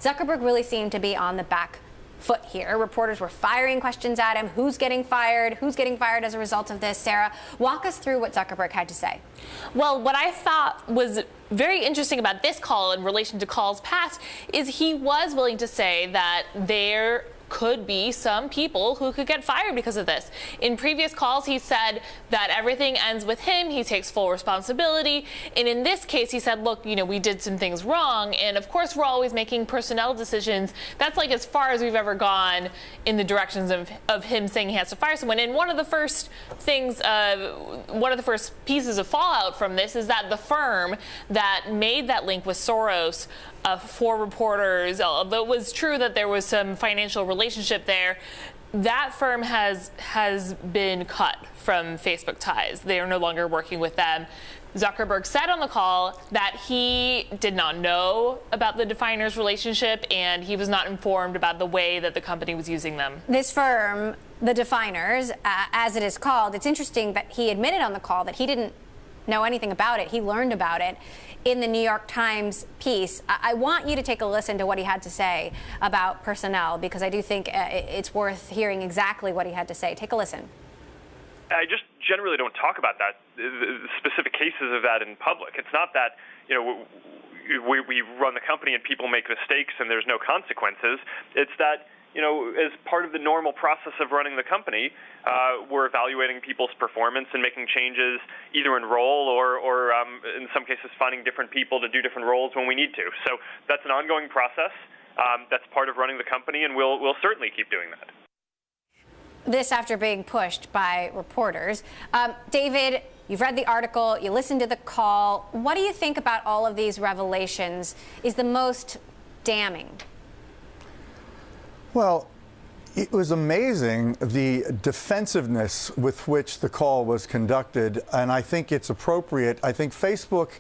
Zuckerberg really seemed to be on the back foot here. Reporters were firing questions at him. Who's getting fired? Who's getting fired as a result of this? Sarah, walk us through what Zuckerberg had to say. Well, what I thought was very interesting about this call in relation to calls past is he was willing to say that there could be some people who could get fired because of this. In previous calls, he said that everything ends with him. He takes full responsibility. And in this case, he said, look, we did some things wrong. And of course, we're always making personnel decisions. That's like as far as we've ever gone in the directions of him saying he has to fire someone. And one of the first things, one of the first pieces of fallout from this is that the firm that made that link with Soros for reporters, although it was true that there was some financial relationship there, that firm has been cut from Facebook ties. They are no longer working with them. Zuckerberg said on the call that he did not know about the Definers relationship and he was not informed about the way that the company was using them. This firm, the Definers, as it is called, it's interesting that he admitted on the call that he didn't know anything about it. He learned about it in the New York Times piece. I want you to take a listen to what he had to say about personnel, because I do think it's worth hearing exactly what he had to say. Take a listen. I just generally don't talk about that, specific cases of that in public. It's not that, we run the company and people make mistakes and there's no consequences. It's that, as part of the normal process of running the company, we're evaluating people's performance and making changes either in role or in some cases finding different people to do different roles when we need to. So that's an ongoing process. That's part of running the company, and we'll certainly keep doing that. This after being pushed by reporters. David, you've read the article, you listened to the call. What do you think about all of these revelations is the most damning? Well, it was amazing the defensiveness with which the call was conducted, and I think it's appropriate. I think Facebook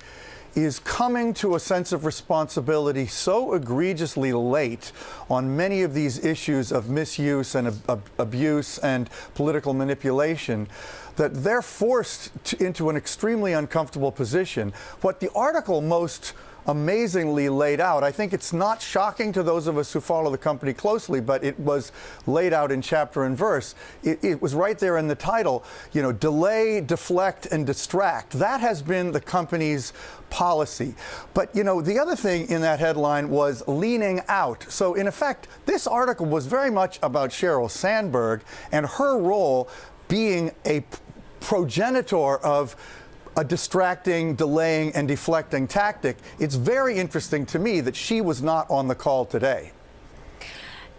is coming to a sense of responsibility so egregiously late on many of these issues of misuse and abuse and political manipulation that they're forced into an extremely uncomfortable position. What the article most amazingly laid out, I think it's not shocking to those of us who follow the company closely, but it was laid out in chapter and verse. It was right there in the title, delay, deflect, and distract. That has been the company's policy. But, the other thing in that headline was leaning out. So, in effect, this article was very much about Sheryl Sandberg and her role being a progenitor of a distracting, delaying, and deflecting tactic. It's very interesting to me that she was not on the call today.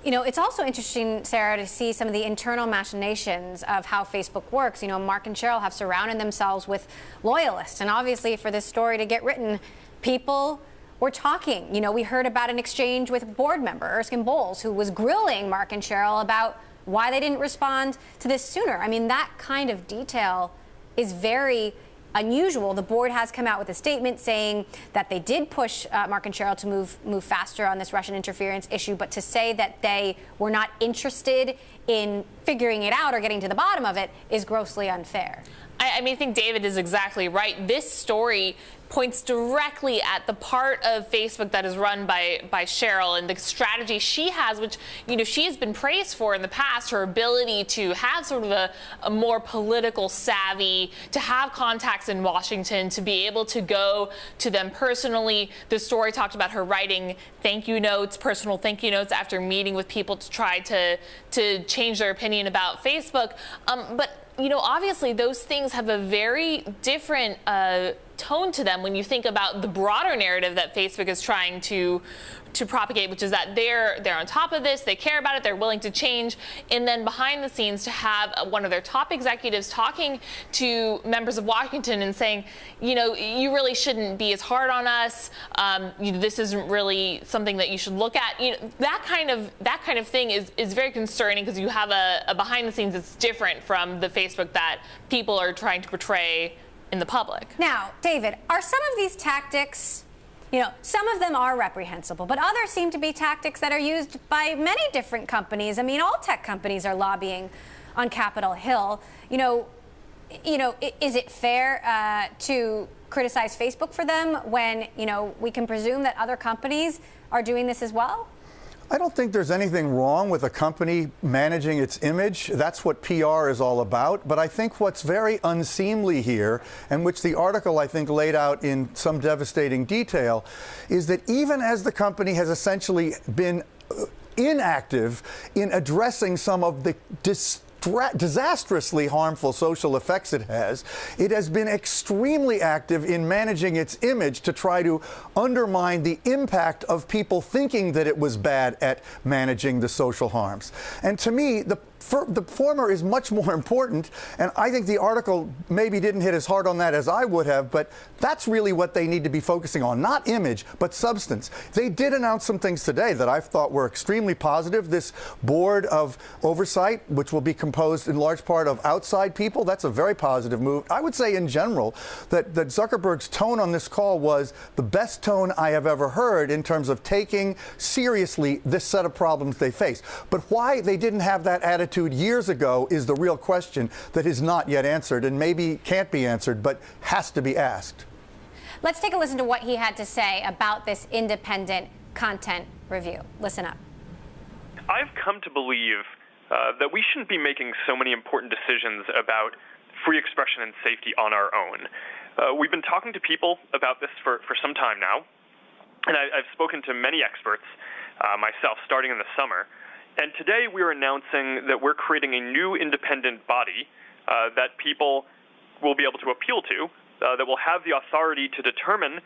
It's also interesting, Sarah, to see some of the internal machinations of how Facebook works. Mark and Sheryl have surrounded themselves with loyalists. And obviously, for this story to get written, people were talking. We heard about an exchange with a board member, Erskine Bowles, who was grilling Mark and Sheryl about why they didn't respond to this sooner. I mean, that kind of detail is very unusual. The board has come out with a statement saying that they did push Mark and Sheryl to move faster on this Russian interference issue, but to say that they were not interested in figuring it out or getting to the bottom of it is grossly unfair. I think David is exactly right. This story points directly at the part of Facebook that is run by Sheryl and the strategy she has, which, she has been praised for in the past, her ability to have sort of a more political savvy, to have contacts in Washington, to be able to go to them personally. The story talked about her writing thank you notes, personal thank you notes after meeting with people to try to change their opinion about Facebook. But obviously those things have a very different tone to them when you think about the broader narrative that Facebook is trying to propagate, which is that they're on top of this, they care about it, they're willing to change, and then behind the scenes to have one of their top executives talking to members of Washington and saying, you really shouldn't be as hard on us. This isn't really something that you should look at. That kind of thing is very concerning because you have a behind the scenes that's different from the Facebook that people are trying to portray in the public. Now, David, are some of these tactics, some of them are reprehensible, but others seem to be tactics that are used by many different companies. I mean, all tech companies are lobbying on Capitol Hill. Is it fair to criticize Facebook for them when, we can presume that other companies are doing this as well? I don't think there's anything wrong with a company managing its image. That's what PR is all about. But I think what's very unseemly here, and which the article, I think, laid out in some devastating detail, is that even as the company has essentially been inactive in addressing some of the disastrously harmful social effects it has been extremely active in managing its image to try to undermine the impact of people thinking that it was bad at managing the social harms. And to me, the former is much more important, and I think the article maybe didn't hit as hard on that as I would have, but that's really what they need to be focusing on, not image, but substance. They did announce some things today that I thought were extremely positive. This board of oversight, which will be composed in large part of outside people, that's a very positive move. I would say in general that Zuckerberg's tone on this call was the best tone I have ever heard in terms of taking seriously this set of problems they face. But why they didn't have that attitude years ago is the real question that is not yet answered, and maybe can't be answered, but has to be asked. Let's take a listen to what he had to say about this independent content review. Listen up. I've come to believe that we shouldn't be making so many important decisions about free expression and safety on our own. We've been talking to people about this for some time now, and I've spoken to many experts myself starting in the summer. And today we are announcing that we're creating a new independent body that people will be able to appeal to, that will have the authority to determine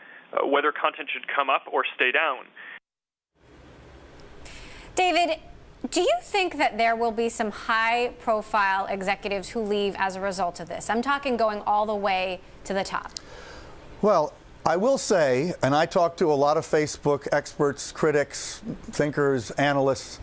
whether content should come up or stay down. David, do you think that there will be some high-profile executives who leave as a result of this? I'm talking going all the way to the top. Well, I will say, and I talk to a lot of Facebook experts, critics, thinkers, analysts,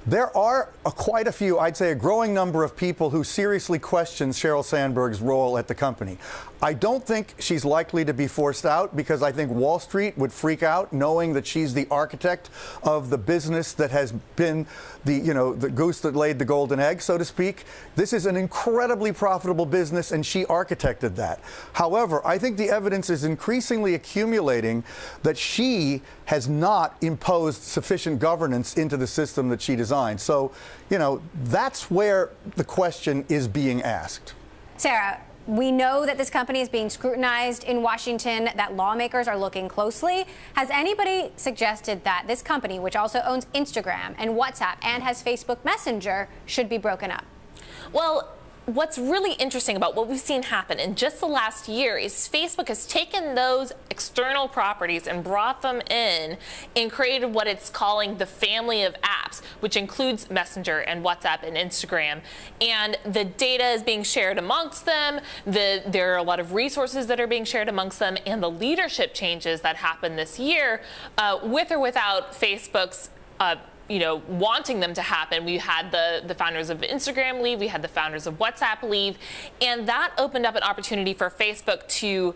there are quite a few, I'd say a growing number of people who seriously question Sheryl Sandberg's role at the company. I don't think she's likely to be forced out because I think Wall Street would freak out knowing that she's the architect of the business that has been the goose that laid the golden egg, so to speak. This is an incredibly profitable business, and she architected that. However, I think the evidence is increasingly accumulating that she has not imposed sufficient governance into the system that she designed. So, that's where the question is being asked. Sarah, we know that this company is being scrutinized in Washington, that lawmakers are looking closely. Has anybody suggested that this company, which also owns Instagram and WhatsApp and has Facebook Messenger, should be broken up? Well, what's really interesting about what we've seen happen in just the last year is Facebook has taken those external properties and brought them in and created what it's calling the family of apps, which includes Messenger and WhatsApp and Instagram. And the data is being shared amongst them. There are a lot of resources that are being shared amongst them, and the leadership changes that happened this year, with or without Facebook's wanting them to happen. We had the founders of Instagram leave, we had the founders of WhatsApp leave, and that opened up an opportunity for Facebook to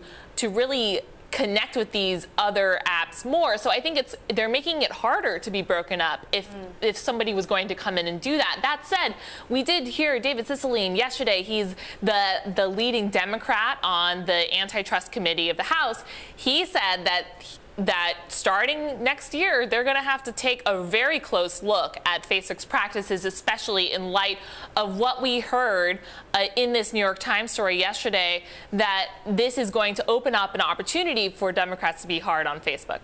really connect with these other apps more. So I think they're making it harder to be broken up if somebody was going to come in and do that. That said, we did hear David Cicilline yesterday. He's the leading Democrat on the Antitrust Committee of the House. He said that starting next year, they're going to have to take a very close look at Facebook's practices, especially in light of what we heard in this New York Times story yesterday, that this is going to open up an opportunity for Democrats to be hard on Facebook.